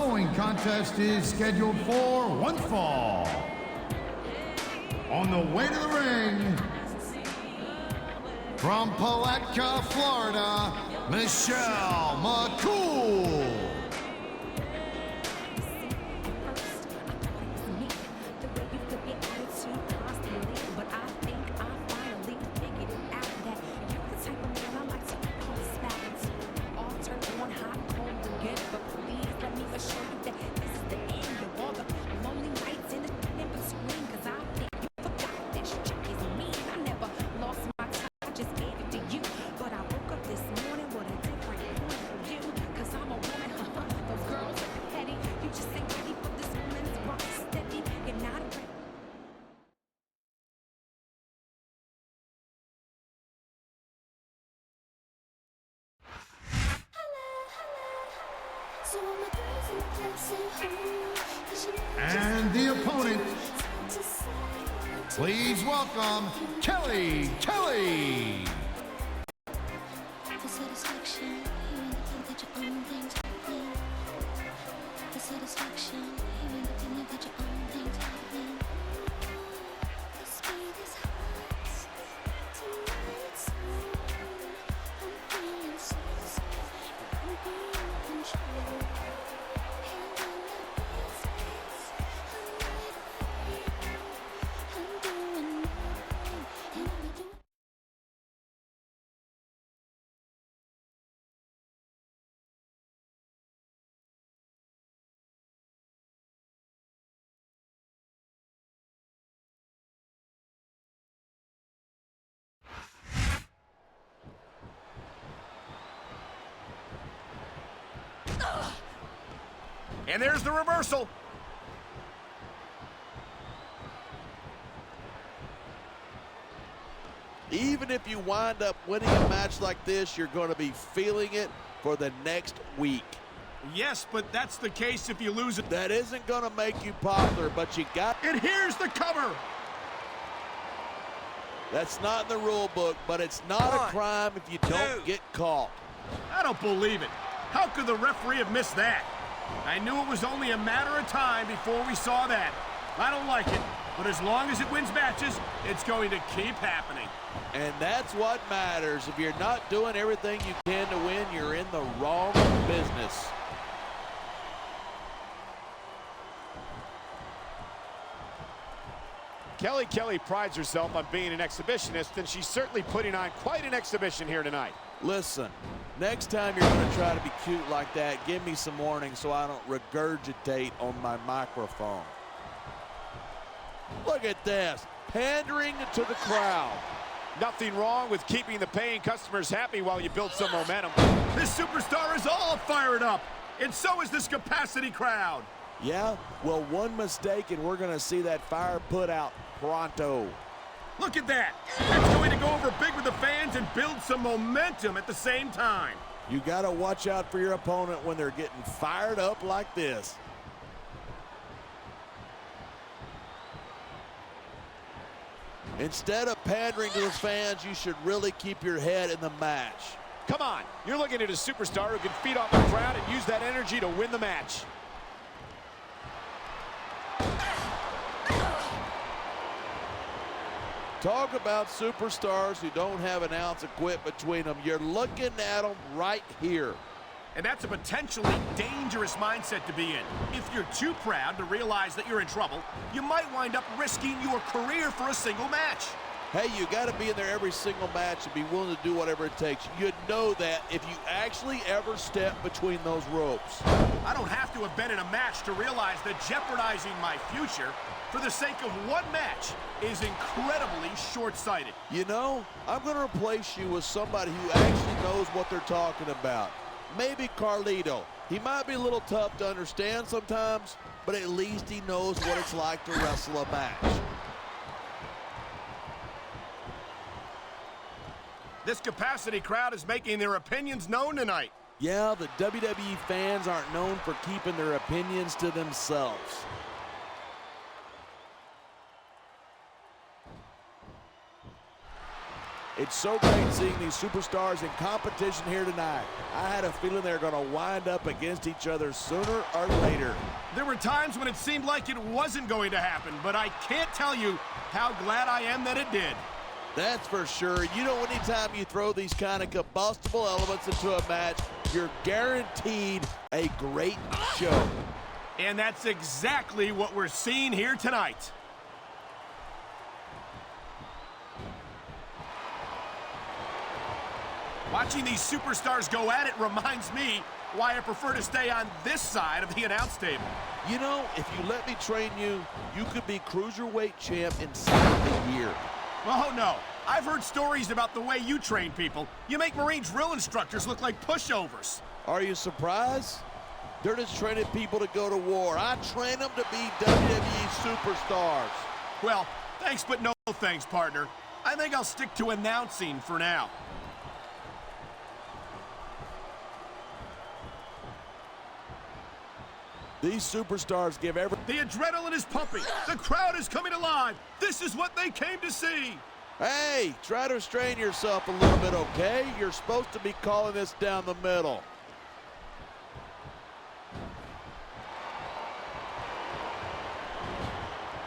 following contest is scheduled for one fall. On the way to the ring, from Palatka, Florida, Michelle McCool. And the opponent, please welcome Kelly. And there's the reversal. Even if you wind up winning a match like this, you're going to be feeling it for the next week. Yes, but that's the case if you lose it. That isn't going to make you popular, but you got... And here's the cover. That's not in the rule book, but it's not a crime if you don't get caught. I don't believe it. How could the referee have missed that? I knew it was only a matter of time before we saw that. I don't like it, but as long as it wins matches, it's going to keep happening. And that's what matters. If you're not doing everything you can to win, you're in the wrong business. Kelly prides herself on being an exhibitionist, and she's certainly putting on quite an exhibition here tonight. Listen, next time you're going to try to be cute like that, give me some warning so I don't regurgitate on my microphone. Look at this, pandering to the crowd. Nothing wrong with keeping the paying customers happy while you build some momentum. This superstar is all fired up, and so is this capacity crowd. Yeah, well, one mistake and we're going to see that fire put out pronto. Look at that. That's going to go over big with the fans and build some momentum at the same time. You got to watch out for your opponent when they're getting fired up like this. Instead of pandering to the fans, you should really keep your head in the match. Come on, you're looking at a superstar who can feed off the crowd and use that energy to win the match. Talk about superstars who don't have an ounce of quit between them. You're looking at them right here. And that's a potentially dangerous mindset to be in. If you're too proud to realize that you're in trouble, you might wind up risking your career for a single match. Hey, you got to be in there every single match and be willing to do whatever it takes. You'd know that if you actually ever step between those ropes. I don't have to have been in a match to realize that jeopardizing my future for the sake of one match is incredibly short-sighted. You know, I'm going to replace you with somebody who actually knows what they're talking about. Maybe Carlito. He might be a little tough to understand sometimes, but at least he knows what it's like to wrestle a match. This capacity crowd is making their opinions known tonight. Yeah, the WWE fans aren't known for keeping their opinions to themselves. It's so great seeing these superstars in competition here tonight. I had a feeling they're going to wind up against each other sooner or later. There were times when it seemed like it wasn't going to happen, but I can't tell you how glad I am that it did. That's for sure. You know, anytime you throw these kind of combustible elements into a match, you're guaranteed a great show. And that's exactly what we're seeing here tonight. Watching these superstars go at it reminds me why I prefer to stay on this side of the announce table. You know, if you let me train you, you could be cruiserweight champ inside of a year. Oh, no. I've heard stories about the way you train people. You make Marine drill instructors look like pushovers. Are you surprised? They're just training people to go to war. I train them to be WWE superstars. Well, thanks, but no thanks, partner. I think I'll stick to announcing for now. These superstars give every... The adrenaline is pumping. The crowd is coming alive. This is what they came to see. Hey, try to restrain yourself a little bit, okay? You're supposed to be calling this down the middle.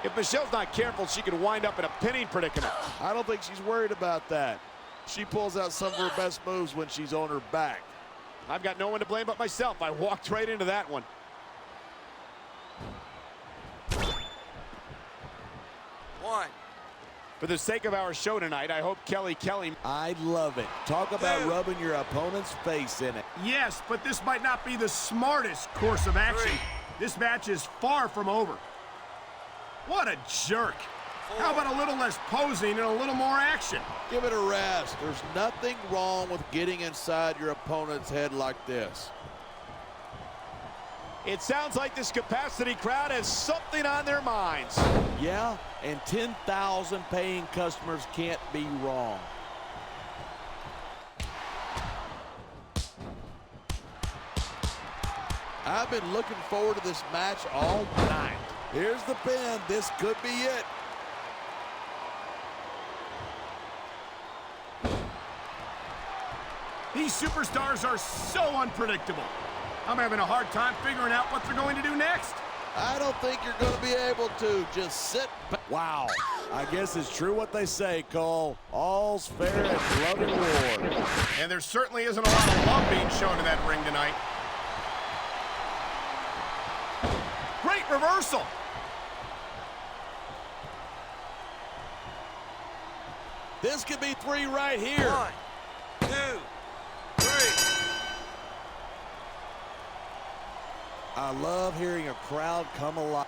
If Michelle's not careful, she could wind up in a pinning predicament. I don't think she's worried about that. She pulls out some of her best moves when she's on her back. I've got no one to blame but myself. I walked right into that one. For the sake of our show tonight, I hope Kelly. I love it. Talk about rubbing your opponent's face in it. Yes, but this might not be the smartest course of action. This match is far from over. What a jerk. How about a little less posing and a little more action? Give it a rest. There's nothing wrong with getting inside your opponent's head like this. It sounds like this capacity crowd has something on their minds. Yeah, and 10,000 paying customers can't be wrong. I've been looking forward to this match all night. Here's the pin. This could be it. These superstars are so unpredictable. I'm having a hard time figuring out what they're going to do next. I don't think you're going to be able to. Just sit back. Wow. I guess it's true what they say, Cole. All's fair in love and war. And there certainly isn't a lot of love being shown in that ring tonight. Great reversal. This could be 3 right here. 1, 2, 3. I love hearing a crowd come alive.